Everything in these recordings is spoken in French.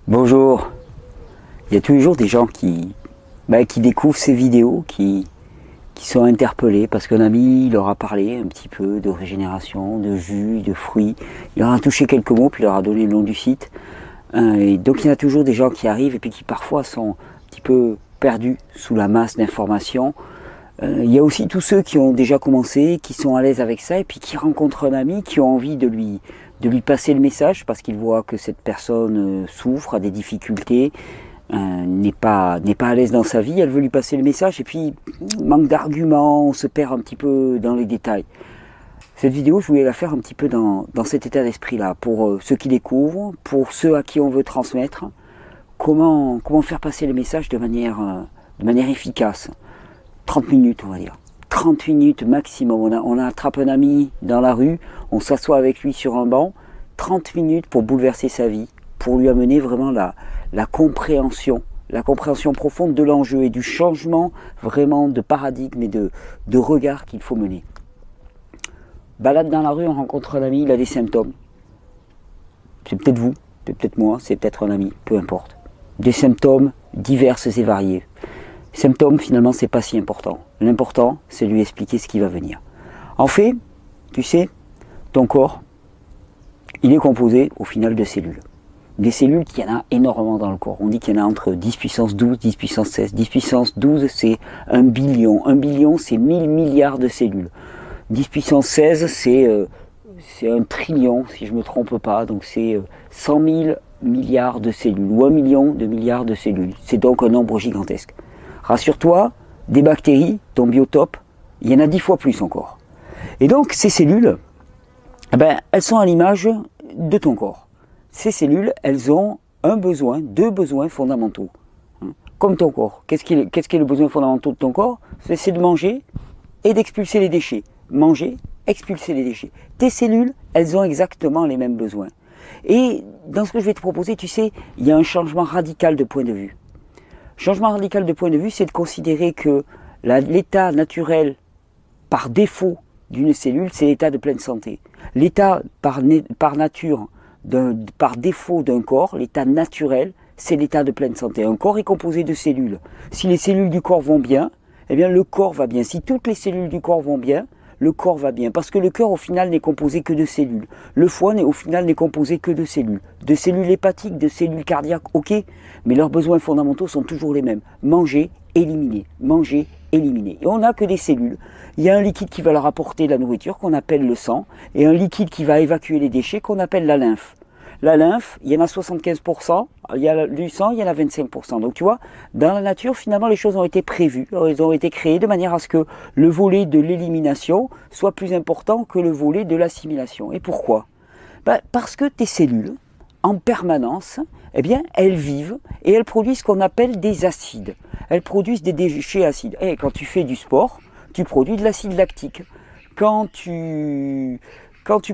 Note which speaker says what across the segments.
Speaker 1: Bonjour, il y a tous les jours des gens qui découvrent ces vidéos, qui sont interpellés parce qu'un ami leur a parlé un petit peu de régénération, de jus, de fruits. Il leur a touché quelques mots, puis il leur a donné le nom du site. Et donc il y a toujours des gens qui arrivent et puis qui parfois sont un petit peu perdus sous la masse d'informations. Il y a aussi tous ceux qui ont déjà commencé, qui sont à l'aise avec ça et puis qui rencontrent un ami, qui ont envie de lui passer le message parce qu'ils voient que cette personne souffre, a des difficultés, n'est pas à l'aise dans sa vie, elle veut lui passer le message et puis manque d'arguments, on se perd un petit peu dans les détails. Cette vidéo, je voulais la faire un petit peu dans cet état d'esprit-là, pour ceux qui découvrent, pour ceux à qui on veut transmettre, comment faire passer le message de manière efficace. 30 minutes, on va dire. 30 minutes maximum. On attrape un ami dans la rue, on s'assoit avec lui sur un banc. 30 minutes pour bouleverser sa vie, pour lui amener vraiment la compréhension profonde de l'enjeu et du changement vraiment de paradigme et de regard qu'il faut mener. Balade dans la rue, on rencontre un ami, il a des symptômes. C'est peut-être vous, c'est peut-être moi, c'est peut-être un ami, peu importe. Des symptômes divers et variés. Symptômes, finalement, c'est pas si important. L'important, c'est lui expliquer ce qui va venir. En fait, tu sais, ton corps, il est composé au final de cellules. Des cellules qu'il y en a énormément dans le corps. On dit qu'il y en a entre 10 puissance 12, 10 puissance 16. 10 puissance 12, c'est 1 billion. 1 billion, c'est 1000 milliards de cellules. 10 puissance 16, c'est 1 trillion, si je ne me trompe pas. Donc c'est 100 000 milliards de cellules, ou 1 million de milliards de cellules. C'est donc un nombre gigantesque. Rassure-toi, des bactéries, ton biotope, il y en a 10 fois plus encore. Et donc ces cellules, elles sont à l'image de ton corps. Ces cellules, elles ont deux besoins fondamentaux. Comme ton corps. Qu'est-ce qui est le besoin fondamental de ton corps? C'est de manger et d'expulser les déchets. Manger, expulser les déchets. Tes cellules, elles ont exactement les mêmes besoins. Et dans ce que je vais te proposer, tu sais, il y a un changement radical de point de vue. Changement radical de point de vue, c'est de considérer que l'état naturel, par défaut d'une cellule, c'est l'état de pleine santé. L'état par nature, par défaut d'un corps, l'état naturel, c'est l'état de pleine santé. Un corps est composé de cellules. Si les cellules du corps vont bien, eh bien le corps va bien. Si toutes les cellules du corps vont bien, le corps va bien. Parce que le cœur, au final, n'est composé que de cellules. Le foie, au final, n'est composé que de cellules. De cellules hépatiques, de cellules cardiaques, ok. Mais leurs besoins fondamentaux sont toujours les mêmes. Manger, éliminer. Manger, éliminer. Et on n'a que des cellules. Il y a un liquide qui va leur apporter la nourriture, qu'on appelle le sang, et un liquide qui va évacuer les déchets, qu'on appelle la lymphe. La lymphe, il y en a 75%, il y a du sang, il y en a 25%. Donc tu vois, dans la nature, finalement, les choses ont été prévues, elles ont été créées de manière à ce que le volet de l'élimination soit plus important que le volet de l'assimilation. Et pourquoi? Parce que tes cellules, en permanence, eh bien, elles vivent et elles produisent ce qu'on appelle des acides. Elles produisent des déchets acides. Et quand tu fais du sport, tu produis de l'acide lactique. Quand tu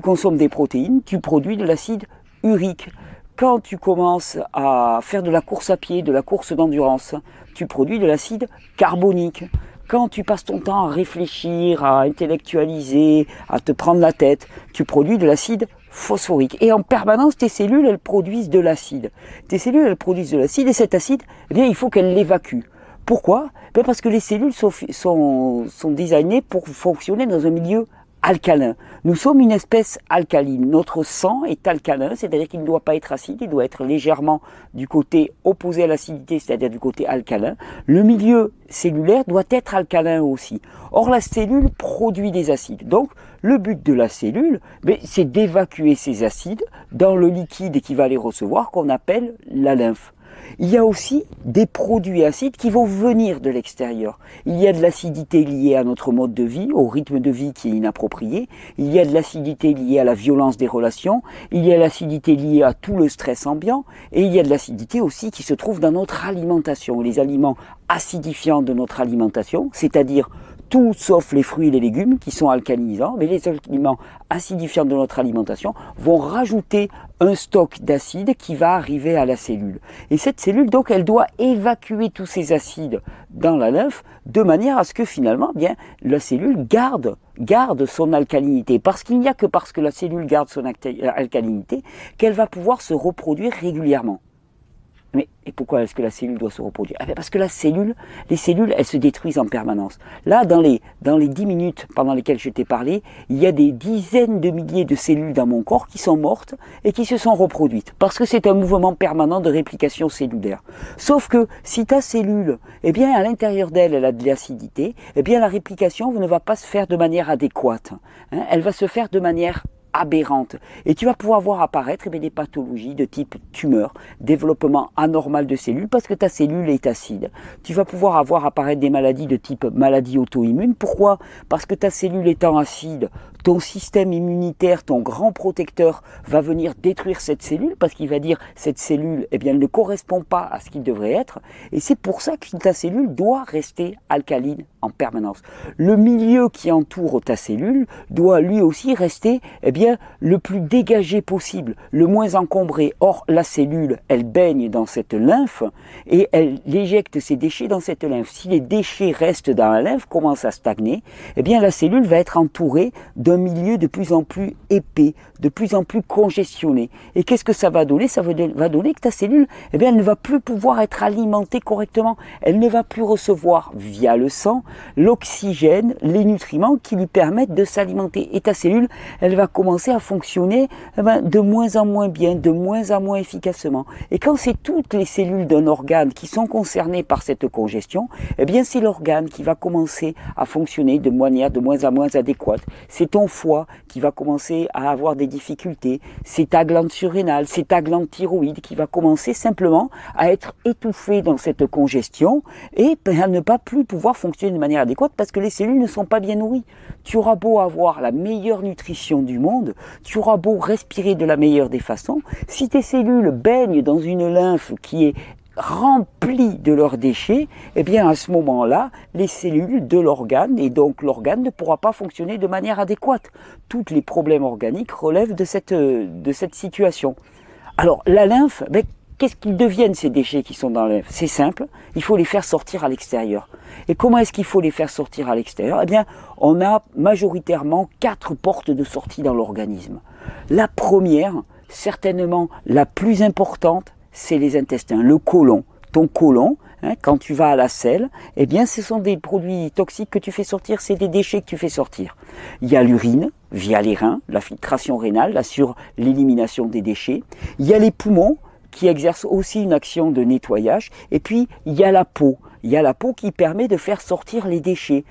Speaker 1: consommes des protéines, tu produis de l'acide urique. Quand tu commences à faire de la course à pied, de la course d'endurance, tu produis de l'acide carbonique. Quand tu passes ton temps à réfléchir, à intellectualiser, à te prendre la tête, tu produis de l'acide phosphorique. Et en permanence, tes cellules, elles produisent de l'acide. Tes cellules, elles produisent de l'acide et cet acide, eh bien, il faut qu'elles l'évacuent. Pourquoi? Parce que les cellules sont designées pour fonctionner dans un milieu alcalin. Nous sommes une espèce alcaline. Notre sang est alcalin, c'est-à-dire qu'il ne doit pas être acide, il doit être légèrement du côté opposé à l'acidité, c'est-à-dire du côté alcalin. Le milieu cellulaire doit être alcalin aussi. Or, la cellule produit des acides. Donc, le but de la cellule, c'est d'évacuer ces acides dans le liquide qui va les recevoir, qu'on appelle la lymphe. Il y a aussi des produits acides qui vont venir de l'extérieur. Il y a de l'acidité liée à notre mode de vie, au rythme de vie qui est inapproprié. Il y a de l'acidité liée à la violence des relations. Il y a l'acidité liée à tout le stress ambiant. Et il y a de l'acidité aussi qui se trouve dans notre alimentation. Les aliments acidifiants de notre alimentation, c'est-à-dire tout sauf les fruits et les légumes qui sont alcalinisants, mais les aliments acidifiants de notre alimentation vont rajouter un stock d'acide qui va arriver à la cellule. Et cette cellule, donc, elle doit évacuer tous ces acides dans la lymphe de manière à ce que finalement, bien, la cellule garde son alcalinité. Parce qu'il n'y a que parce que la cellule garde son alcalinité qu'elle va pouvoir se reproduire régulièrement. Mais et pourquoi est-ce que la cellule doit se reproduire? Eh bien parce que les cellules, elles se détruisent en permanence. Là, dans les 10 minutes pendant lesquelles je t'ai parlé, il y a des dizaines de milliers de cellules dans mon corps qui sont mortes et qui se sont reproduites. Parce que c'est un mouvement permanent de réplication cellulaire. Sauf que si ta cellule, eh bien, à l'intérieur d'elle, elle a de l'acidité, eh bien, la réplication ne va pas se faire de manière adéquate. Hein, elle va se faire de manière aberrante. Et tu vas pouvoir voir apparaître des pathologies de type tumeur, développement anormal de cellules parce que ta cellule est acide. Tu vas pouvoir avoir apparaître des maladies de type maladie auto-immune. Pourquoi? Parce que ta cellule étant acide, ton système immunitaire, ton grand protecteur va venir détruire cette cellule parce qu'il va dire cette cellule, eh bien, elle ne correspond pas à ce qu'il devrait être. Et c'est pour ça que ta cellule doit rester alcaline en permanence. Le milieu qui entoure ta cellule doit lui aussi rester, eh bien, le plus dégagé possible, le moins encombré. Or, la cellule, elle baigne dans cette lymphe et elle éjecte ses déchets dans cette lymphe. Si les déchets restent dans la lymphe, commencent à stagner, eh bien, la cellule va être entourée d'un milieu de plus en plus épais, de plus en plus congestionné. Et qu'est-ce que ça va donner? Ça va donner que ta cellule, eh bien, elle ne va plus pouvoir être alimentée correctement. Elle ne va plus recevoir via le sang l'oxygène, les nutriments qui lui permettent de s'alimenter. Et ta cellule, elle va commencer à fonctionner de moins en moins bien, de moins en moins efficacement. Et quand c'est toutes les cellules d'un organe qui sont concernées par cette congestion, eh bien c'est l'organe qui va commencer à fonctionner de manière de moins en moins adéquate. C'est ton foie qui va commencer à avoir des difficultés, c'est ta glande surrénale, c'est ta glande thyroïde qui va commencer simplement à être étouffée dans cette congestion et à ne pas plus pouvoir fonctionner de manière adéquate parce que les cellules ne sont pas bien nourries. Tu auras beau avoir la meilleure nutrition du monde, tu auras beau respirer de la meilleure des façons, si tes cellules baignent dans une lymphe qui est remplie de leurs déchets, eh bien à ce moment-là, les cellules de l'organe, et donc l'organe ne pourra pas fonctionner de manière adéquate. Tous les problèmes organiques relèvent de cette situation. Alors la lymphe, qu'est-ce qu'ils deviennent ces déchets qui sont dans la lymphe? C'est simple, il faut les faire sortir à l'extérieur. Et comment est-ce qu'il faut les faire sortir à l'extérieur? Eh bien, on a majoritairement 4 portes de sortie dans l'organisme. La première, certainement la plus importante, c'est les intestins, le côlon. Ton côlon, quand tu vas à la selle, eh bien, ce sont des produits toxiques que tu fais sortir, c'est des déchets que tu fais sortir. Il y a l'urine, via les reins, la filtration rénale assure l'élimination des déchets. Il y a les poumons, qui exercent aussi une action de nettoyage. Et puis, il y a la peau. Il y a la peau qui permet de faire sortir les déchets.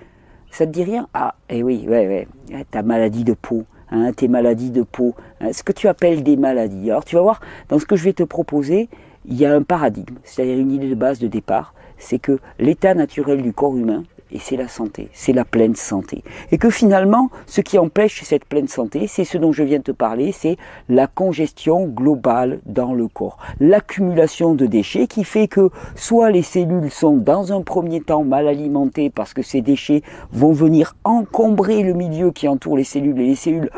Speaker 1: Ça te dit rien? Ah, eh oui, ouais, ta maladie de peau, tes maladies de peau, ce que tu appelles des maladies. Alors, tu vas voir, dans ce que je vais te proposer, il y a un paradigme, c'est-à-dire une idée de base de départ, c'est que l'état naturel du corps humain, et c'est la santé, c'est la pleine santé. Et que finalement, ce qui empêche cette pleine santé, c'est ce dont je viens de te parler, c'est la congestion globale dans le corps. L'accumulation de déchets qui fait que soit les cellules sont dans un premier temps mal alimentées parce que ces déchets vont venir encombrer le milieu qui entoure les cellules et les cellules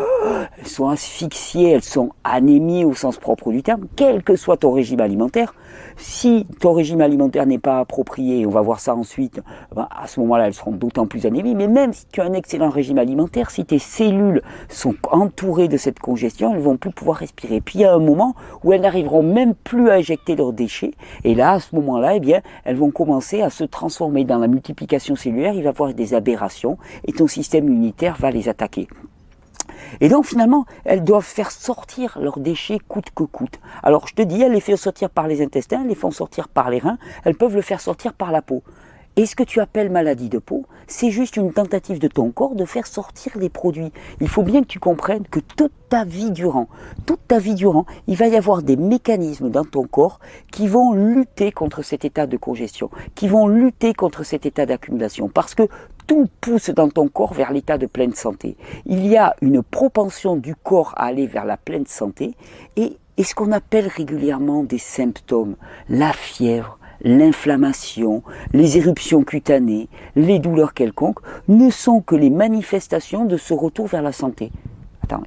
Speaker 1: elles sont asphyxiées, elles sont anémiées au sens propre du terme, quel que soit ton régime alimentaire. Si ton régime alimentaire n'est pas approprié, on va voir ça ensuite, à ce moment-là, elles seront d'autant plus anémiées. Mais même si tu as un excellent régime alimentaire, si tes cellules sont entourées de cette congestion, elles ne vont plus pouvoir respirer. Puis il y a un moment où elles n'arriveront même plus à éjecter leurs déchets. Et là, à ce moment-là, eh bien, elles vont commencer à se transformer dans la multiplication cellulaire. Il va y avoir des aberrations et ton système immunitaire va les attaquer. Et donc finalement, elles doivent faire sortir leurs déchets coûte que coûte. Alors je te dis, elles les font sortir par les intestins, elles les font sortir par les reins, elles peuvent le faire sortir par la peau. Et ce que tu appelles maladie de peau, c'est juste une tentative de ton corps de faire sortir les produits. Il faut bien que tu comprennes que toute ta vie durant, il va y avoir des mécanismes dans ton corps qui vont lutter contre cet état de congestion, qui vont lutter contre cet état d'accumulation, parce que tout pousse dans ton corps vers l'état de pleine santé. Il y a une propension du corps à aller vers la pleine santé et ce qu'on appelle régulièrement des symptômes, la fièvre, l'inflammation, les éruptions cutanées, les douleurs quelconques, ne sont que les manifestations de ce retour vers la santé. Attends,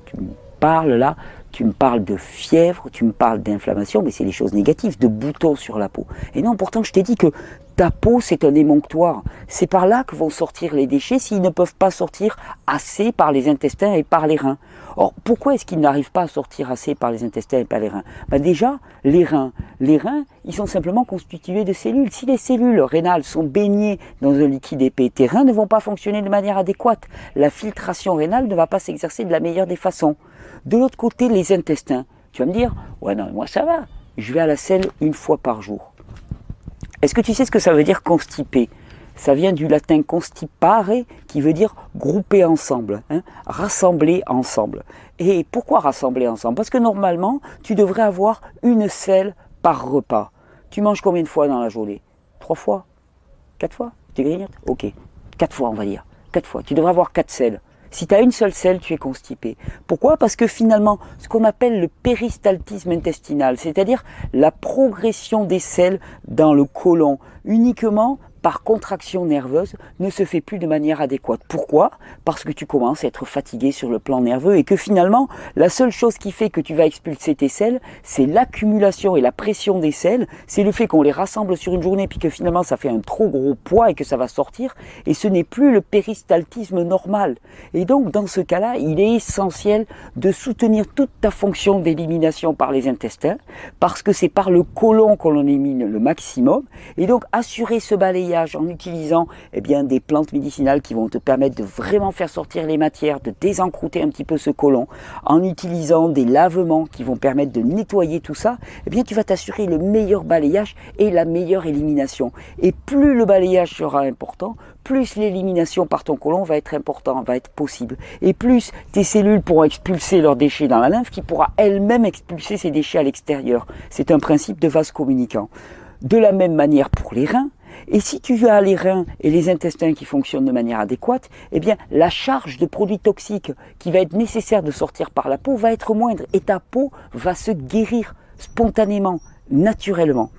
Speaker 1: tu me parles là, tu me parles de fièvre, tu me parles d'inflammation, mais c'est les choses négatives, de boutons sur la peau. Et non, pourtant je t'ai dit que Ta peau, c'est un émonctoire. C'est par là que vont sortir les déchets s'ils ne peuvent pas sortir assez par les intestins et par les reins. Or, pourquoi est-ce qu'ils n'arrivent pas à sortir assez par les intestins et par les reins? Déjà, les reins, ils sont simplement constitués de cellules. Si les cellules rénales sont baignées dans un liquide épais, tes reins ne vont pas fonctionner de manière adéquate. La filtration rénale ne va pas s'exercer de la meilleure des façons. De l'autre côté, les intestins. Tu vas me dire, ouais non, moi ça va, je vais à la selle une fois par jour. Est-ce que tu sais ce que ça veut dire constipé? Ça vient du latin constipare, qui veut dire grouper ensemble, rassembler ensemble. Et pourquoi rassembler ensemble? Parce que normalement, tu devrais avoir une selle par repas. Tu manges combien de fois dans la journée? 3 fois? 4 fois? Tu grignotes? Ok. 4 fois, on va dire. 4 fois. Tu devrais avoir 4 selles. Si tu as une seule selle, tu es constipé. Pourquoi? Parce que finalement, ce qu'on appelle le péristaltisme intestinal, c'est-à-dire la progression des selles dans le côlon, uniquement par contraction nerveuse, ne se fait plus de manière adéquate. Pourquoi? Parce que tu commences à être fatigué sur le plan nerveux et que finalement, la seule chose qui fait que tu vas expulser tes selles, c'est l'accumulation et la pression des selles, c'est le fait qu'on les rassemble sur une journée puis que finalement ça fait un trop gros poids et que ça va sortir et ce n'est plus le péristaltisme normal. Et donc dans ce cas-là, il est essentiel de soutenir toute ta fonction d'élimination par les intestins parce que c'est par le côlon qu'on en élimine le maximum et donc assurer ce balayage en utilisant des plantes médicinales qui vont te permettre de vraiment faire sortir les matières, de désencrouter un petit peu ce côlon, en utilisant des lavements qui vont permettre de nettoyer tout ça, tu vas t'assurer le meilleur balayage et la meilleure élimination. Et plus le balayage sera important, plus l'élimination par ton côlon va être important, va être possible. Et plus tes cellules pourront expulser leurs déchets dans la lymphe qui pourra elle-même expulser ses déchets à l'extérieur. C'est un principe de vase communicant. De la même manière pour les reins. Et si tu as les reins et les intestins qui fonctionnent de manière adéquate, la charge de produits toxiques qui va être nécessaire de sortir par la peau va être moindre et ta peau va se guérir spontanément, naturellement.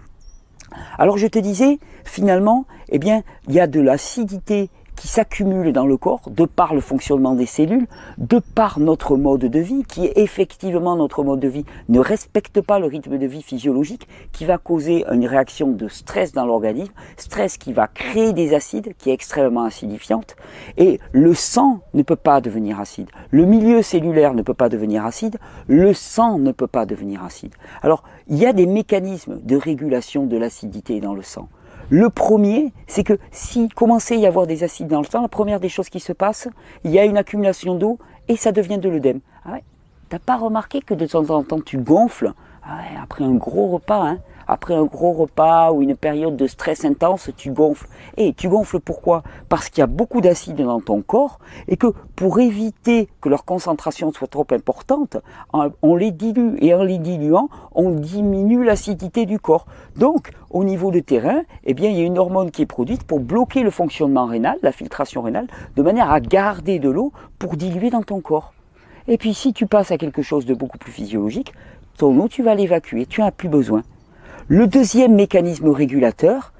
Speaker 1: Alors je te disais, finalement, il y a de l'acidité qui s'accumule dans le corps de par le fonctionnement des cellules, de par notre mode de vie, qui est effectivement notre mode de vie ne respecte pas le rythme de vie physiologique, qui va causer une réaction de stress dans l'organisme, stress qui va créer des acides, qui est extrêmement acidifiante, et le sang ne peut pas devenir acide, le milieu cellulaire ne peut pas devenir acide, le sang ne peut pas devenir acide. Alors, il y a des mécanismes de régulation de l'acidité dans le sang. Le premier, c'est que s'il commençait à y avoir des acides dans le sang, la première des choses qui se passe, il y a une accumulation d'eau et ça devient de l'œdème. Ah ouais, t'as pas remarqué que de temps en temps tu gonfles après un gros repas, après un gros repas ou une période de stress intense, tu gonfles. Et tu gonfles pourquoi? Parce qu'il y a beaucoup d'acide dans ton corps et que pour éviter que leur concentration soit trop importante, on les dilue. Et en les diluant, on diminue l'acidité du corps. Donc, au niveau de tes reins, il y a une hormone qui est produite pour bloquer le fonctionnement rénal, la filtration rénale, de manière à garder de l'eau pour diluer dans ton corps. Et puis, si tu passes à quelque chose de beaucoup plus physiologique, ton eau, tu vas l'évacuer, tu n'en as plus besoin. Le deuxième mécanisme régulateur,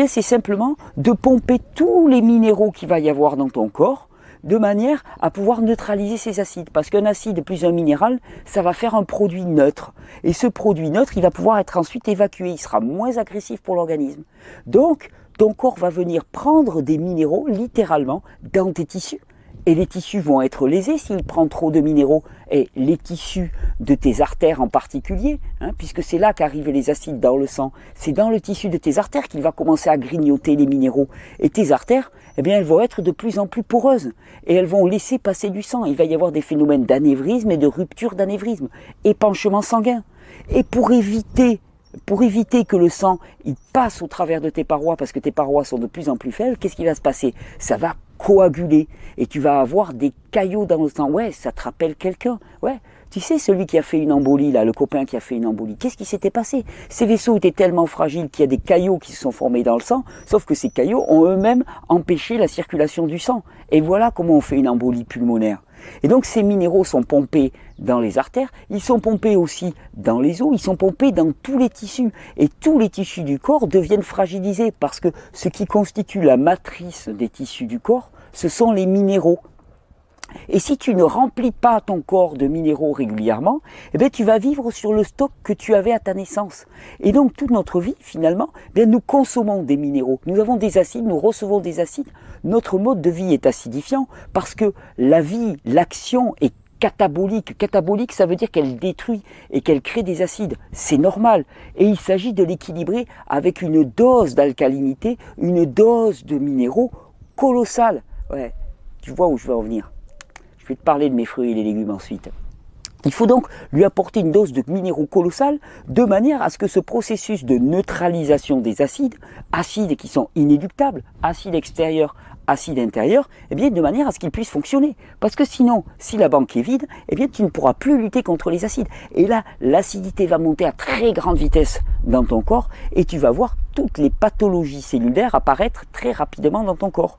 Speaker 1: c'est simplement de pomper tous les minéraux qu'il va y avoir dans ton corps de manière à pouvoir neutraliser ces acides. Parce qu'un acide plus un minéral, ça va faire un produit neutre. Et ce produit neutre, il va pouvoir être ensuite évacué. Il sera moins agressif pour l'organisme. Donc, ton corps va venir prendre des minéraux, littéralement, dans tes tissus. Et les tissus vont être lésés s'il prend trop de minéraux, et les tissus de tes artères en particulier, puisque c'est là qu'arrivent les acides dans le sang. C'est dans le tissu de tes artères qu'il va commencer à grignoter les minéraux. Et tes artères, elles vont être de plus en plus poreuses, et elles vont laisser passer du sang. Il va y avoir des phénomènes d'anévrisme et de rupture d'anévrisme, épanchement sanguin. Et pour éviter que le sang il passe au travers de tes parois, parce que tes parois sont de plus en plus faibles, qu'est-ce qui va se passer? Ça va coaguler et tu vas avoir des caillots dans le sang. Ouais, ça te rappelle quelqu'un. Ouais, tu sais, celui qui a fait une embolie, là, le copain qui a fait une embolie, qu'est-ce qui s'était passé? Ces vaisseaux étaient tellement fragiles qu'il y a des caillots qui se sont formés dans le sang, sauf que ces caillots ont eux-mêmes empêché la circulation du sang. Et voilà comment on fait une embolie pulmonaire. Et donc ces minéraux sont pompés dans les artères, ils sont pompés aussi dans les os, ils sont pompés dans tous les tissus. Et tous les tissus du corps deviennent fragilisés parce que ce qui constitue la matrice des tissus du corps, ce sont les minéraux. Et si tu ne remplis pas ton corps de minéraux régulièrement, eh bien, tu vas vivre sur le stock que tu avais à ta naissance. Et donc, toute notre vie, finalement, eh bien, nous consommons des minéraux. Nous avons des acides, nous recevons des acides. Notre mode de vie est acidifiant parce que la vie, l'action est catabolique. Catabolique, ça veut dire qu'elle détruit et qu'elle crée des acides. C'est normal. Et il s'agit de l'équilibrer avec une dose d'alcalinité, une dose de minéraux colossale. Ouais, tu vois où je veux en venir. Je vais te parler de mes fruits et les légumes ensuite. Il faut donc lui apporter une dose de minéraux colossale de manière à ce que ce processus de neutralisation des acides, acides qui sont inéluctables, acides extérieurs, acides intérieurs, eh bien de manière à ce qu'ils puissent fonctionner. Parce que sinon, si la banque est vide, eh bien tu ne pourras plus lutter contre les acides. Et là, l'acidité va monter à très grande vitesse dans ton corps et tu vas voir toutes les pathologies cellulaires apparaître très rapidement dans ton corps.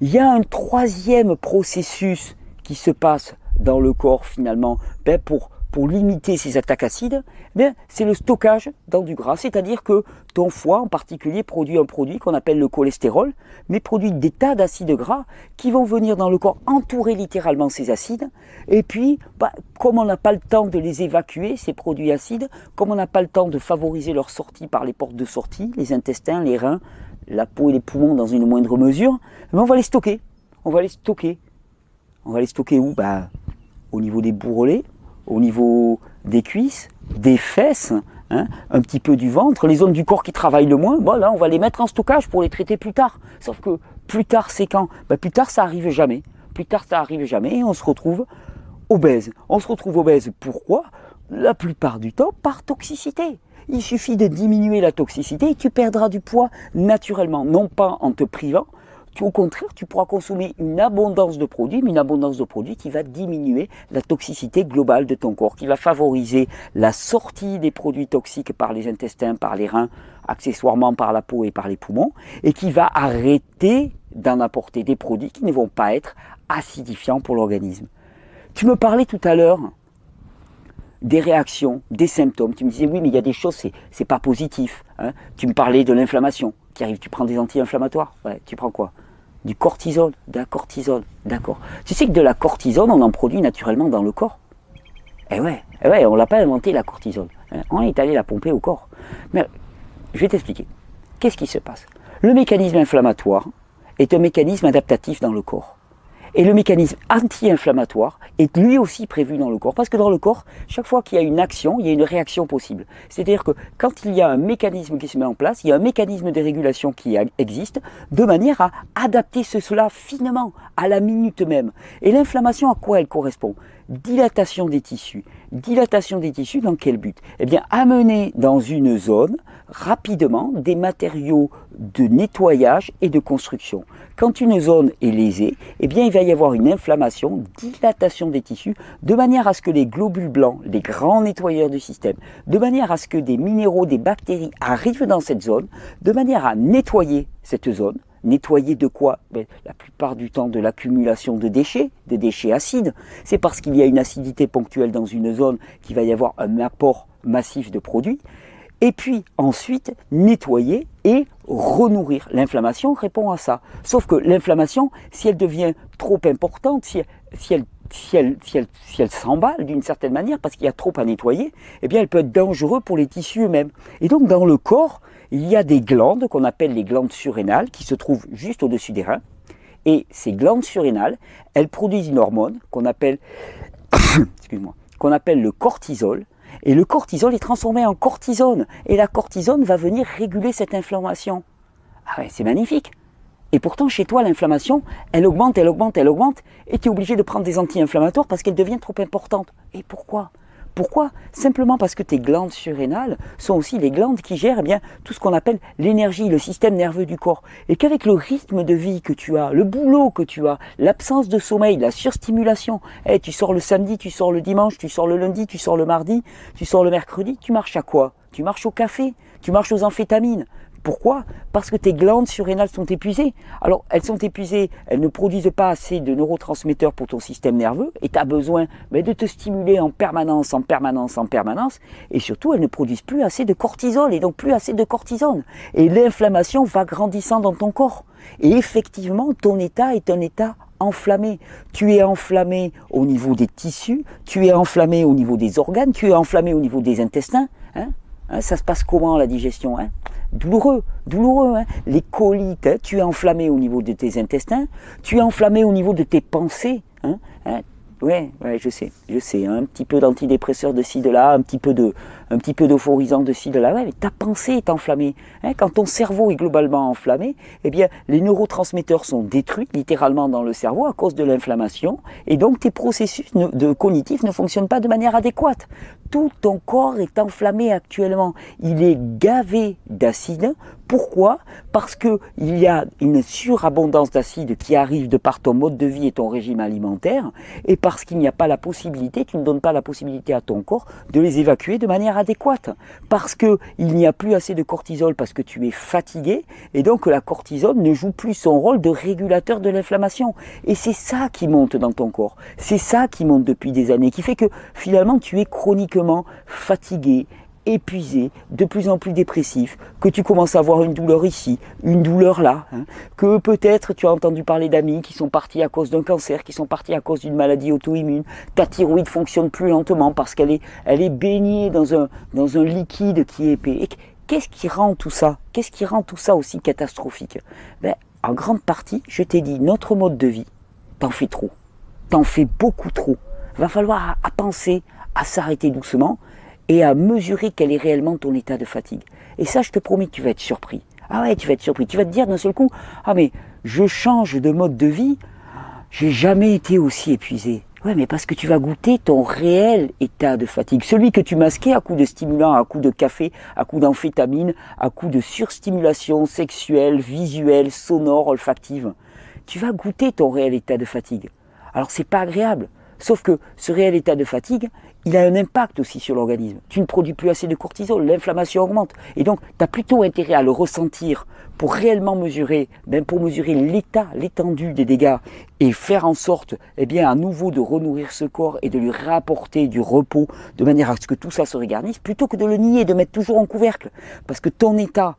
Speaker 1: Il y a un troisième processus qui se passe dans le corps finalement pour limiter ces attaques acides, c'est le stockage dans du gras, c'est-à-dire que ton foie en particulier produit un produit qu'on appelle le cholestérol, mais produit des tas d'acides gras qui vont venir dans le corps entourer littéralement ces acides, et puis comme on n'a pas le temps de les évacuer, ces produits acides, comme on n'a pas le temps de favoriser leur sortie par les portes de sortie, les intestins, les reins, la peau et les poumons dans une moindre mesure, on va les stocker, on va les stocker. On va les stocker où? Au niveau des bourrelets, au niveau des cuisses, des fesses, hein, un petit peu du ventre, les zones du corps qui travaillent le moins, là on va les mettre en stockage pour les traiter plus tard. Sauf que plus tard c'est quand? Plus tard ça arrive jamais. Plus tard ça arrive jamais et on se retrouve obèse. On se retrouve obèse, pourquoi? La plupart du temps par toxicité. Il suffit de diminuer la toxicité et tu perdras du poids naturellement, non pas en te privant. Au contraire, tu pourras consommer une abondance de produits, mais une abondance de produits qui va diminuer la toxicité globale de ton corps, qui va favoriser la sortie des produits toxiques par les intestins, par les reins, accessoirement par la peau et par les poumons, et qui va arrêter d'en apporter des produits qui ne vont pas être acidifiants pour l'organisme. Tu me parlais tout à l'heure des réactions, des symptômes. Tu me disais, oui, mais il y a des choses, c'est pas positif. Hein. Tu me parlais de l'inflammation qui arrive. Tu prends des anti-inflammatoires. Ouais, tu prends quoi? Du cortisol. De la cortisol. D'accord. Tu sais que de la cortisol, on en produit naturellement dans le corps. Eh ouais, on l'a pas inventé la cortisol. Hein. On est allé la pomper au corps. Mais je vais t'expliquer. Qu'est-ce qui se passe? Le mécanisme inflammatoire est un mécanisme adaptatif dans le corps. Et le mécanisme anti-inflammatoire est lui aussi prévu dans le corps. Parce que dans le corps, chaque fois qu'il y a une action, il y a une réaction possible. C'est-à-dire que quand il y a un mécanisme qui se met en place, il y a un mécanisme de régulation qui existe, de manière à adapter cela finement, à la minute même. Et l'inflammation, à quoi elle correspond? Dilatation des tissus. Dilatation des tissus dans quel but? Eh bien, amener dans une zone rapidement des matériaux de nettoyage et de construction. Quand une zone est lésée, eh bien, il va y avoir une inflammation, dilatation des tissus, de manière à ce que les globules blancs, les grands nettoyeurs du système, de manière à ce que des minéraux, des bactéries arrivent dans cette zone, de manière à nettoyer cette zone. Nettoyer de quoi? La plupart du temps de l'accumulation de déchets acides. C'est parce qu'il y a une acidité ponctuelle dans une zone qu'il va y avoir un apport massif de produits. Et puis ensuite, nettoyer et renourrir. L'inflammation répond à ça. Sauf que l'inflammation, si elle devient trop importante, si elle s'emballe d'une certaine manière, parce qu'il y a trop à nettoyer, eh bien elle peut être dangereuse pour les tissus eux-mêmes. Et donc dans le corps, il y a des glandes qu'on appelle les glandes surrénales qui se trouvent juste au-dessus des reins. Et ces glandes surrénales, elles produisent une hormone qu'on appelle, qu'on appelle le cortisol. Et le cortisol est transformé en cortisone. Et la cortisone va venir réguler cette inflammation. Ah ouais, c'est magnifique. Et pourtant, chez toi, l'inflammation, elle augmente, et tu es obligé de prendre des anti-inflammatoires parce qu'elle devient trop importante. Et pourquoi? Pourquoi? Simplement parce que tes glandes surrénales sont aussi les glandes qui gèrent tout ce qu'on appelle l'énergie, le système nerveux du corps. Et qu'avec le rythme de vie que tu as, le boulot que tu as, l'absence de sommeil, la surstimulation, tu sors le samedi, tu sors le dimanche, tu sors le lundi, tu sors le mardi, tu sors le mercredi, tu marches à quoi? Tu marches au café, tu marches aux amphétamines. Pourquoi? Parce que tes glandes surrénales sont épuisées. Alors, elles sont épuisées, elles ne produisent pas assez de neurotransmetteurs pour ton système nerveux et tu as besoin de te stimuler en permanence. Et surtout, elles ne produisent plus assez de cortisol et donc plus assez de cortisone. Et l'inflammation va grandissant dans ton corps. Et effectivement, ton état est un état enflammé. Tu es enflammé au niveau des tissus, tu es enflammé au niveau des organes, tu es enflammé au niveau des intestins. Hein, hein, ça se passe comment la digestion, hein? Douloureux, douloureux. Hein, les colites, hein, tu es enflammé au niveau de tes intestins, tu es enflammé au niveau de tes pensées. Hein, hein, ouais, je sais, hein, un petit peu d'antidépresseur de ci, de là, un petit peu d'euphorisant de ci, de là. Ouais, mais ta pensée est enflammée. Hein, quand ton cerveau est globalement enflammé, eh bien, les neurotransmetteurs sont détruits littéralement dans le cerveau à cause de l'inflammation, et donc tes processus cognitifs ne fonctionnent pas de manière adéquate. Tout ton corps est enflammé actuellement. Il est gavé d'acide. Pourquoi? Parce qu'il y a une surabondance d'acide qui arrive de par ton mode de vie et ton régime alimentaire, et parce qu'il n'y a pas la possibilité, tu ne donnes pas la possibilité à ton corps de les évacuer de manière adéquate. Parce qu'il n'y a plus assez de cortisol parce que tu es fatigué, et donc la cortisol ne joue plus son rôle de régulateur de l'inflammation. Et c'est ça qui monte dans ton corps. C'est ça qui monte depuis des années, qui fait que finalement tu es chroniquement fatigué, épuisé, de plus en plus dépressif, que tu commences à avoir une douleur ici, une douleur là, hein, que peut-être tu as entendu parler d'amis qui sont partis à cause d'un cancer, qui sont partis à cause d'une maladie auto-immune, ta thyroïde fonctionne plus lentement parce qu'elle est baignée dans un liquide qui est épais. Et qu'est-ce qui rend tout ça? Qu'est-ce qui rend tout ça aussi catastrophique? Ben, en grande partie, je t'ai dit, notre mode de vie, t'en fais trop, t'en fais beaucoup trop. Va falloir à penser à s'arrêter doucement et à mesurer quel est réellement ton état de fatigue. Et ça, je te promets que tu vas être surpris. Ah ouais, tu vas être surpris. Tu vas te dire d'un seul coup, ah mais je change de mode de vie, j'ai jamais été aussi épuisé. Ouais, mais parce que tu vas goûter ton réel état de fatigue. Celui que tu masquais à coups de stimulants, à coups de café, à coups d'amphétamine, à coups de surstimulation sexuelle, visuelle, sonore, olfactive. Tu vas goûter ton réel état de fatigue. Alors c'est pas agréable. Sauf que ce réel état de fatigue, il a un impact aussi sur l'organisme. Tu ne produis plus assez de cortisol, l'inflammation augmente. Et donc, tu as plutôt intérêt à le ressentir pour réellement mesurer, pour mesurer l'état, l'étendue des dégâts et faire en sorte, à nouveau de renourrir ce corps et de lui rapporter du repos de manière à ce que tout ça se régarnisse, plutôt que de le nier, de mettre toujours en couvercle. Parce que ton état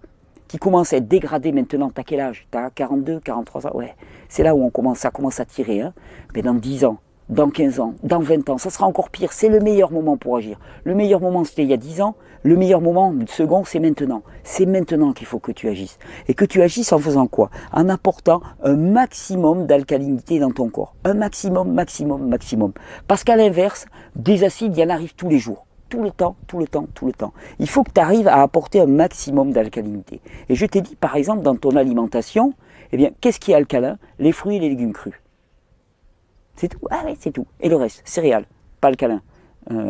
Speaker 1: qui commence à être dégradé maintenant, t'as quel âge? T'as 42, 43 ans? Ouais, c'est là où ça commence à tirer. Hein. Mais dans 10 ans, dans 15 ans, dans 20 ans, ça sera encore pire. C'est le meilleur moment pour agir. Le meilleur moment, c'était il y a 10 ans. Le meilleur moment, second, c'est maintenant. C'est maintenant qu'il faut que tu agisses. Et que tu agisses en faisant quoi? En apportant un maximum d'alcalinité dans ton corps. Un maximum, maximum, maximum. Parce qu'à l'inverse, des acides, il y en arrive tous les jours. Tout le temps, tout le temps, tout le temps. Il faut que tu arrives à apporter un maximum d'alcalinité. Et je t'ai dit, par exemple, dans ton alimentation, qu'est-ce qui est alcalin? Les fruits et les légumes crus. C'est tout. Ah oui, c'est tout. Et le reste, céréales, pas alcalin,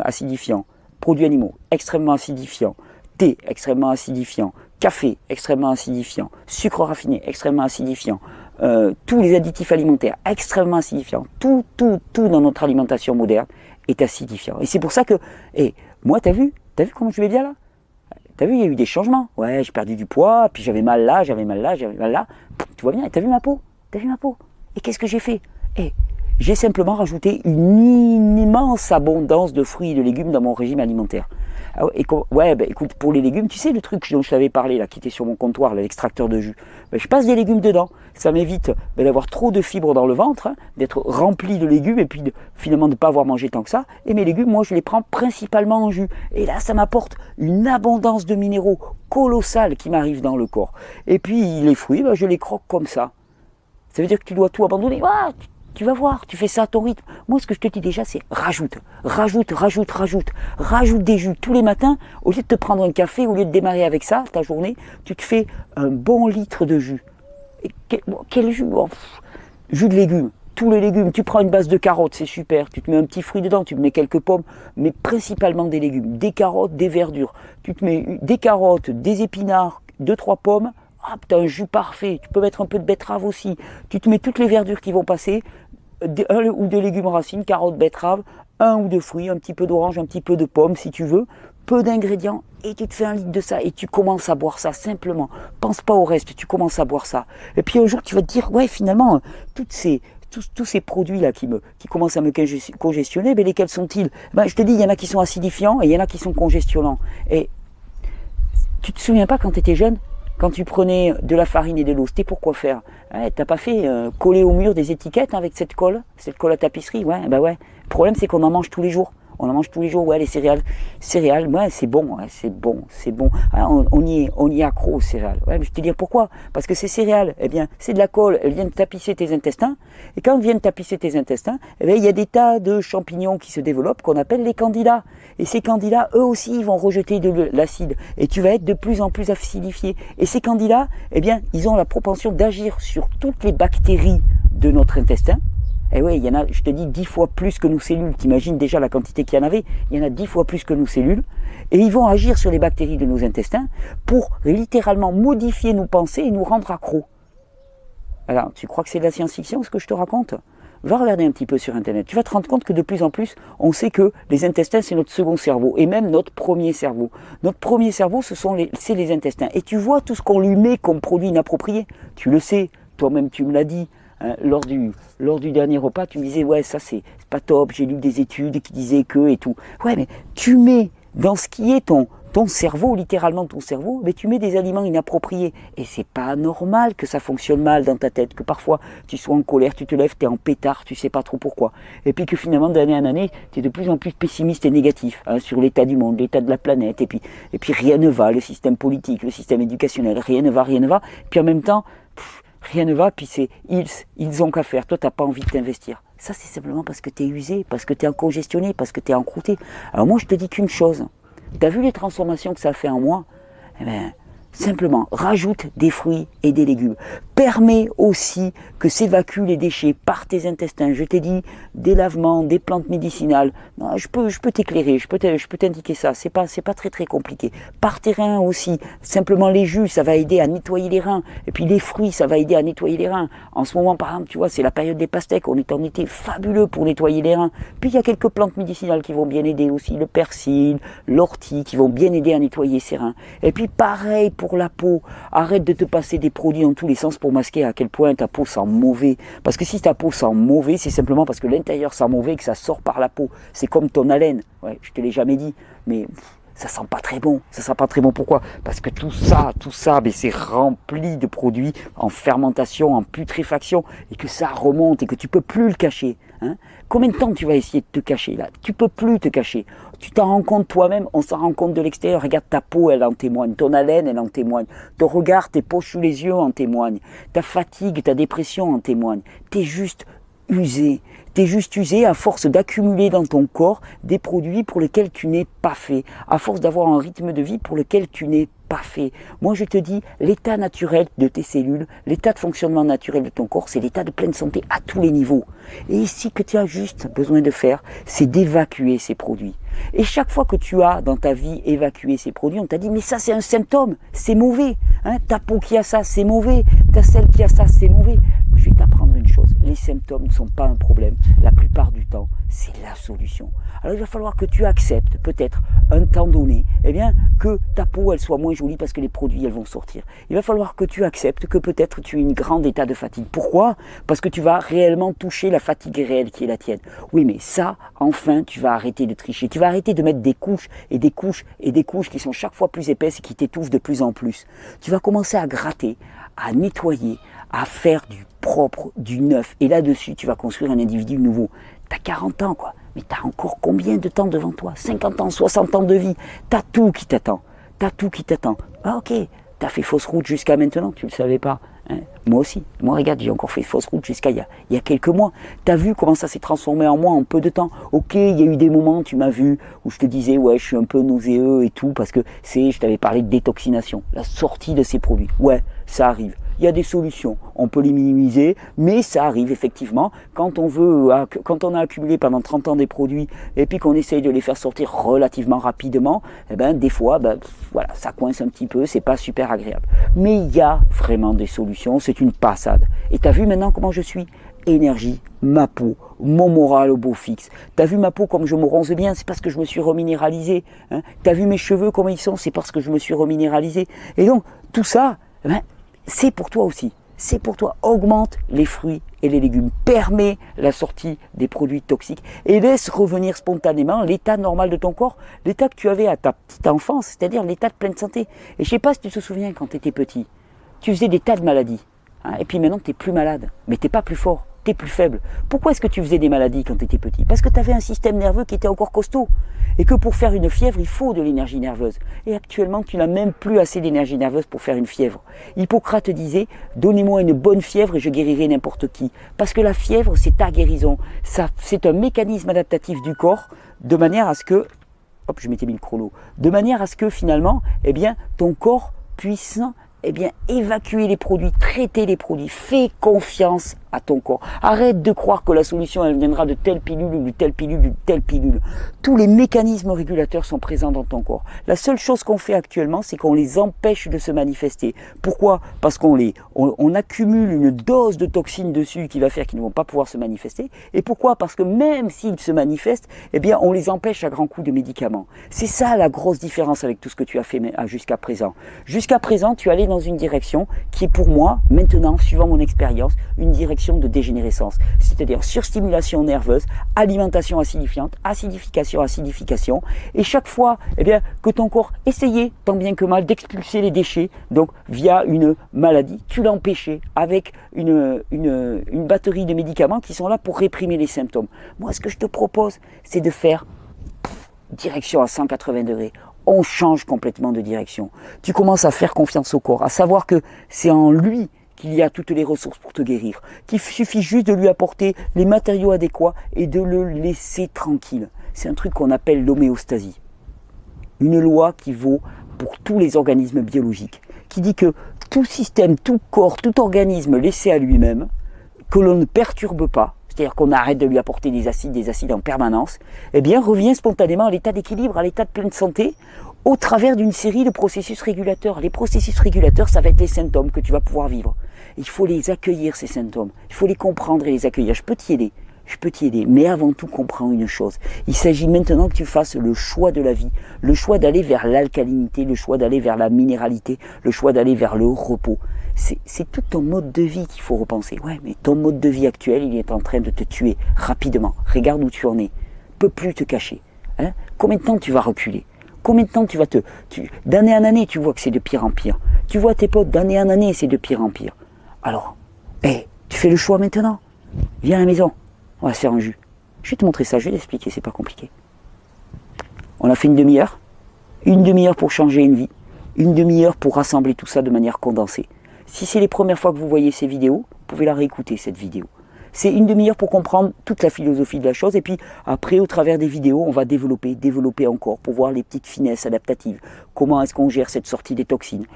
Speaker 1: acidifiant, produits animaux, extrêmement acidifiants, thé, extrêmement acidifiant, café, extrêmement acidifiant, sucre raffiné, extrêmement acidifiant, tous les additifs alimentaires, extrêmement acidifiants, tout dans notre alimentation moderne est acidifiant. Et c'est pour ça que, moi, t'as vu comment je vais bien là? T'as vu, il y a eu des changements. Ouais, j'ai perdu du poids, puis j'avais mal là, j'avais mal là. Tu vois bien, t'as vu ma peau? Et qu'est-ce que j'ai fait? J'ai simplement rajouté une immense abondance de fruits et de légumes dans mon régime alimentaire. Écoute, pour les légumes, tu sais le truc dont je t'avais parlé, là, qui était sur mon comptoir, l'extracteur de jus. Je passe des légumes dedans. Ça m'évite d'avoir trop de fibres dans le ventre, hein, d'être rempli de légumes et puis finalement de ne pas avoir mangé tant que ça. Et mes légumes, moi, je les prends principalement en jus. Et là, ça m'apporte une abondance de minéraux colossale qui m'arrive dans le corps. Et puis les fruits, je les croque comme ça. Ça veut dire que tu dois tout abandonner. Tu vas voir, tu fais ça à ton rythme. Moi, ce que je te dis déjà, c'est rajoute des jus tous les matins. Au lieu de te prendre un café, au lieu de démarrer avec ça, ta journée, tu te fais un bon litre de jus. Et quel jus? Jus de légumes, tous les légumes. Tu prends une base de carottes, c'est super. Tu te mets un petit fruit dedans, tu te mets quelques pommes, mais principalement des légumes, des carottes, des verdures. Tu te mets des carottes, des épinards, 2-3 pommes. Tu as un jus parfait. Tu peux mettre un peu de betterave aussi. Tu te mets toutes les verdures qui vont passer, un ou deux légumes racines, carottes, betteraves, un ou deux fruits, un petit peu d'orange, un petit peu de pommes si tu veux, peu d'ingrédients, et tu te fais un litre de ça et tu commences à boire ça simplement. Pense pas au reste, tu commences à boire ça. Et puis un jour tu vas te dire, ouais, finalement, tous ces produits-là qui commencent à me congestionner, lesquels sont-ils? Je te dis, il y en a qui sont acidifiants et il y en a qui sont congestionnants. Et tu te souviens pas quand tu étais jeune, quand tu prenais de la farine et de l'eau, c'était pour quoi faire? T'as pas fait coller au mur des étiquettes avec cette colle à tapisserie? Ouais, bah ouais. Le problème, c'est qu'on en mange tous les jours. On en mange tous les jours, ouais, les céréales. Céréales, ouais, c'est bon, c'est bon, c'est bon. On y est accro aux céréales. Ouais, mais je te dis pourquoi. Parce que ces céréales, eh bien, c'est de la colle, elles viennent tapisser tes intestins. Et quand elles viennent tapisser tes intestins, eh bien, il y a des tas de champignons qui se développent qu'on appelle les candidats. Et ces candidats, eux aussi, ils vont rejeter de l'acide. Et tu vas être de plus en plus acidifié. Et ces candidats, eh bien, ils ont la propension d'agir sur toutes les bactéries de notre intestin. Eh oui, il y en a, je te dis, 10 fois plus que nos cellules. T'imagines déjà la quantité qu'il y en avait. Il y en a 10 fois plus que nos cellules. Et ils vont agir sur les bactéries de nos intestins pour littéralement modifier nos pensées et nous rendre accros. Alors, tu crois que c'est de la science-fiction ce que je te raconte? Va regarder un petit peu sur Internet. Tu vas te rendre compte que de plus en plus, on sait que les intestins, c'est notre second cerveau. Et même notre premier cerveau. Notre premier cerveau, c'est les intestins. Et tu vois tout ce qu'on lui met comme produit inapproprié. Tu le sais. Toi-même, tu me l'as dit. Lors du dernier repas, tu me disais, ouais, ça c'est pas top, j'ai lu des études qui disaient que et tout. Ouais, mais tu mets dans ce qui est ton cerveau, littéralement ton cerveau, mais tu mets des aliments inappropriés. Et c'est pas normal que ça fonctionne mal dans ta tête, que parfois tu sois en colère, tu te lèves, tu es en pétard, tu sais pas trop pourquoi. Et puis que finalement, d'année en année, tu es de plus en plus pessimiste et négatif sur l'état du monde, l'état de la planète. Et puis rien ne va, le système politique, le système éducationnel, rien ne va, rien ne va. Puis en même temps, rien ne va, puis c'est ils ont qu'à faire. Toi, tu n'as pas envie de t'investir. Ça, c'est simplement parce que tu es usé, parce que tu es congestionné, parce que tu es encrouté. Alors moi, je te dis qu'une chose. Tu as vu les transformations que ça a fait en moi? Eh bien, simplement, rajoute des fruits et des légumes. Permet aussi que s'évacuent les déchets par tes intestins. Je t'ai dit, des lavements, des plantes médicinales. Non, je peux t'éclairer, je peux t'indiquer ça. C'est pas très très compliqué. Par tes reins aussi. Simplement les jus, ça va aider à nettoyer les reins. Et puis les fruits, ça va aider à nettoyer les reins. En ce moment, par exemple, tu vois, c'est la période des pastèques. On est en été fabuleux pour nettoyer les reins. Puis il y a quelques plantes médicinales qui vont bien aider aussi. Le persil, l'ortie, qui vont bien aider à nettoyer ses reins. Et puis pareil pour la peau. Arrête de te passer des produits dans tous les sens pour masquer à quel point ta peau sent mauvais. Parce que si ta peau sent mauvais, c'est simplement parce que l'intérieur sent mauvais et que ça sort par la peau. C'est comme ton haleine. Ouais, je te l'ai jamais dit, mais ça sent pas très bon. Ça sent pas très bon. Pourquoi? Parce que tout ça, mais c'est rempli de produits en fermentation, en putréfaction, et que ça remonte et que tu peux plus le cacher. Combien de temps tu vas essayer de te cacher là? Tu peux plus te cacher. Tu t'en rends compte toi-même, on s'en rend compte de l'extérieur. Regarde ta peau, elle en témoigne. Ton haleine, elle en témoigne. Ton regard, tes poches sous les yeux en témoignent. Ta fatigue, ta dépression en témoignent. T'es juste usé. T'es juste usé à force d'accumuler dans ton corps des produits pour lesquels tu n'es pas fait. À force d'avoir un rythme de vie pour lequel tu n'es pas fait. Moi, je te dis, l'état naturel de tes cellules, l'état de fonctionnement naturel de ton corps, c'est l'état de pleine santé à tous les niveaux. Et ici, que tu as juste besoin de faire, c'est d'évacuer ces produits. Et chaque fois que tu as dans ta vie évacué ces produits, on t'a dit, mais ça c'est un symptôme, c'est mauvais. Ta peau qui a ça, c'est mauvais. Ta selle qui a ça, c'est mauvais. Je vais t'apprendre une chose, les symptômes ne sont pas un problème. La plupart du temps, c'est la solution. Alors il va falloir que tu acceptes, peut-être, un temps donné, eh bien, que ta peau, elle soit moins jolie parce que les produits, elles vont sortir. Il va falloir que tu acceptes que peut-être tu aies un grand état de fatigue. Pourquoi? Parce que tu vas réellement toucher la fatigue réelle qui est la tienne. Oui, mais ça, enfin, tu vas arrêter de tricher. Tu vas arrêter de mettre des couches et des couches et des couches qui sont chaque fois plus épaisses et qui t'étouffent de plus en plus. Tu vas commencer à gratter, à nettoyer, à faire du propre, du neuf. Et là-dessus, tu vas construire un individu nouveau. Tu as 40 ans, quoi. Mais tu as encore combien de temps devant toi? 50 ans, 60 ans de vie. Tu as tout qui t'attend. Tu as tout qui t'attend. Ah ok, tu as fait fausse route jusqu'à maintenant, tu ne le savais pas. Moi aussi. Moi, regarde, j'ai encore fait fausse route jusqu'à il y a quelques mois. Tu as vu comment ça s'est transformé en moi en peu de temps. Ok, il y a eu des moments, tu m'as vu, où je te disais, ouais, je suis un peu nauséeux et tout, parce que je t'avais parlé de détoxination, la sortie de ces produits. Ouais, ça arrive. Il y a des solutions, on peut les minimiser, mais ça arrive effectivement quand on a accumulé pendant 30 ans des produits et puis qu'on essaye de les faire sortir relativement rapidement, eh ben des fois, voilà, ça coince un petit peu, c'est pas super agréable. Mais il y a vraiment des solutions, c'est une passade. Et t'as vu maintenant comment je suis? Énergie, ma peau, mon moral au beau fixe. T'as vu ma peau comme je me bronze bien, c'est parce que je me suis reminéralisé. T'as vu mes cheveux comment ils sont, c'est parce que je me suis reminéralisé. Et donc tout ça, c'est pour toi aussi. c'est pour toi. Augmente les fruits et les légumes, permet la sortie des produits toxiques et laisse revenir spontanément l'état normal de ton corps, l'état que tu avais à ta petite enfance, c'est-à-dire l'état de pleine santé. Et je ne sais pas si tu te souviens quand tu étais petit, tu faisais des tas de maladies, hein, et puis maintenant tu n'es plus malade, mais tu n'es pas plus fort, tu es plus faible. Pourquoi est-ce que tu faisais des maladies quand tu étais petit? Parce que tu avais un système nerveux qui était encore costaud, et que pour faire une fièvre, il faut de l'énergie nerveuse. Et actuellement, tu n'as même plus assez d'énergie nerveuse pour faire une fièvre. Hippocrate disait, donnez-moi une bonne fièvre et je guérirai n'importe qui. Parce que la fièvre, c'est ta guérison. C'est un mécanisme adaptatif du corps, de manière à ce que, hop, je m'étais mis le chrono, de manière à ce que finalement, eh bien, ton corps puisse évacuer les produits, traiter les produits. Fais confiance à ton corps. Arrête de croire que la solution, elle viendra de telle pilule ou de telle pilule ou de telle pilule. Tous les mécanismes régulateurs sont présents dans ton corps. La seule chose qu'on fait actuellement, c'est qu'on les empêche de se manifester. Pourquoi? Parce on accumule une dose de toxines dessus qui va faire qu'ils ne vont pas pouvoir se manifester. Et pourquoi? Parce que même s'ils se manifestent, eh bien, on les empêche à grands coups de médicaments. C'est ça la grosse différence avec tout ce que tu as fait jusqu'à présent. Jusqu'à présent, tu allais dans une direction qui est pour moi, maintenant, suivant mon expérience, une direction de dégénérescence, c'est-à-dire surstimulation nerveuse, alimentation acidifiante, acidification, et chaque fois que ton corps essayait, tant bien que mal, d'expulser les déchets, donc via une maladie, tu l'empêchais avec une batterie de médicaments qui sont là pour réprimer les symptômes. Moi, ce que je te propose, c'est de faire direction à 180 degrés. On change complètement de direction. Tu commences à faire confiance au corps, à savoir que c'est en lui qu'il y a toutes les ressources pour te guérir, qu'il suffit juste de lui apporter les matériaux adéquats et de le laisser tranquille. C'est un truc qu'on appelle l'homéostasie. Une loi qui vaut pour tous les organismes biologiques, qui dit que tout système, tout corps, tout organisme laissé à lui-même, que l'on ne perturbe pas, c'est-à-dire qu'on arrête de lui apporter des acides en permanence, eh bien revient spontanément à l'état d'équilibre, à l'état de pleine santé, au travers d'une série de processus régulateurs. Les processus régulateurs, ça va être les symptômes que tu vas pouvoir vivre. Il faut les accueillir, ces symptômes. Il faut les comprendre et les accueillir. Je peux t'y aider, mais avant tout, comprends une chose. Il s'agit maintenant que tu fasses le choix de la vie, le choix d'aller vers l'alcalinité, le choix d'aller vers la minéralité, le choix d'aller vers le repos. C'est tout ton mode de vie qu'il faut repenser. Ouais, mais ton mode de vie actuel, il est en train de te tuer rapidement. Regarde où tu en es. Ne peux plus te cacher. Hein? Combien de temps tu vas reculer? Combien de temps tu vas d'année en année, tu vois que c'est de pire en pire. Tu vois tes potes, d'année en année, c'est de pire en pire. Alors, tu fais le choix maintenant. Viens à la maison, on va se faire un jus. Je vais te montrer ça, je vais t'expliquer, c'est pas compliqué. On a fait une demi-heure pour changer une vie, une demi-heure pour rassembler tout ça de manière condensée. Si c'est les premières fois que vous voyez ces vidéos, vous pouvez la réécouter, cette vidéo. C'est une demi-heure pour comprendre toute la philosophie de la chose, et puis après, au travers des vidéos, on va développer encore, pour voir les petites finesses adaptatives. Comment est-ce qu'on gère cette sortie des toxines?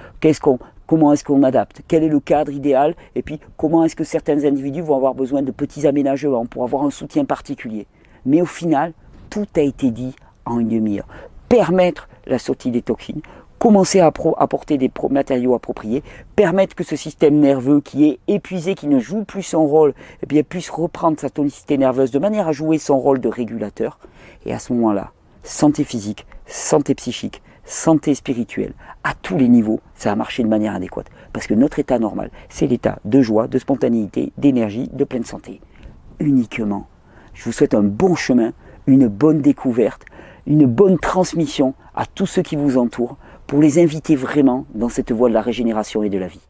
Speaker 1: Comment est-ce qu'on adapte? Quel est le cadre idéal? Et puis, comment est-ce que certains individus vont avoir besoin de petits aménagements pour avoir un soutien particulier? Mais au final, tout a été dit en une demi-heure. Permettre la sortie des toxines, commencer à apporter des matériaux appropriés, permettre que ce système nerveux qui est épuisé, qui ne joue plus son rôle, puisse reprendre sa tonicité nerveuse de manière à jouer son rôle de régulateur. Et à ce moment-là, santé physique, santé psychique, santé spirituelle, à tous les niveaux, ça a marché de manière adéquate. Parce que notre état normal, c'est l'état de joie, de spontanéité, d'énergie, de pleine santé. Uniquement. Je vous souhaite un bon chemin, une bonne découverte, une bonne transmission à tous ceux qui vous entourent, pour les inviter vraiment dans cette voie de la régénération et de la vie.